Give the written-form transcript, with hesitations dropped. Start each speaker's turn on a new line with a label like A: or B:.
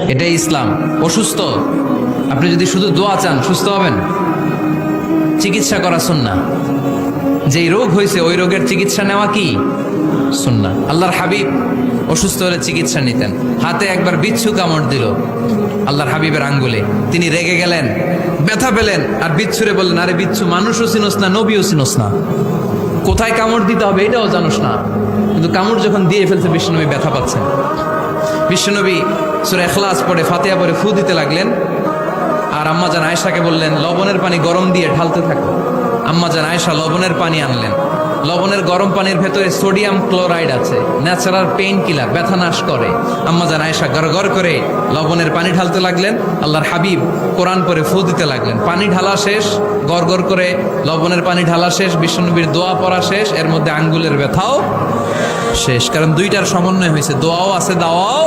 A: এটাই ইসলাম। অসুস্থ, আপনি যদি শুধু দোয়া চান সুস্থ হবেন। চিকিৎসা করা সুন্নাহ। যেই রোগ হয়েছে ওই রোগের চিকিৎসা নেওয়া কি সুন্নাহ। আল্লাহর হাবিব অসুস্থ হলে চিকিৎসা নিতেন। হাতে একবার বিচ্ছু কামড় দিল আল্লাহর হাবিবের আঙ্গুলে, তিনি রেগে গেলেন, ব্যথা পেলেন, আর বিচ্ছুরে বললেন, আরে বিচ্ছু, মানুষও চিনোস না, নবীও চিনোস না, কোথায় কামড় দিতে হবে এটাও জানোস না। কিন্তু কামড় যখন দিয়ে ফেলছে বিশ্বনবী ব্যথা পাচ্ছেন। বিশ্বনবী সূরা ইখলাস পড়ে ফাতিহা পড়ে ফু দিতে লাগলেন। আর আম্মাজান আয়েশাকে বললেন, লবণের পানি গরম দিয়ে ঢালতে থাকো। আম্মাজান আয়েশা লবণের পানি আনলেন। লবণের গরম পানির ভেতরে সোডিয়াম ক্লোরাইড আছে, ন্যাচারাল পেইন কিলার, ব্যথা নাশ করে। আম্মাজান আয়েশা গড়গড় করে লবণের পানি ঢালতে লাগলেন। আল্লাহর হাবিব কোরআন পড়ে ফু দিতে লাগলেন। পানি ঢালা শেষ, গড়গড় করে লবণের পানি ঢালা শেষ, বিশ্বনবীর দোয়া পড়া শেষ, এর মধ্যে আঙ্গুলের ব্যথাও শেষ। কারণ দুইটার সমন্বয় হয়েছে, দোয়াও আছে, দাওয়াও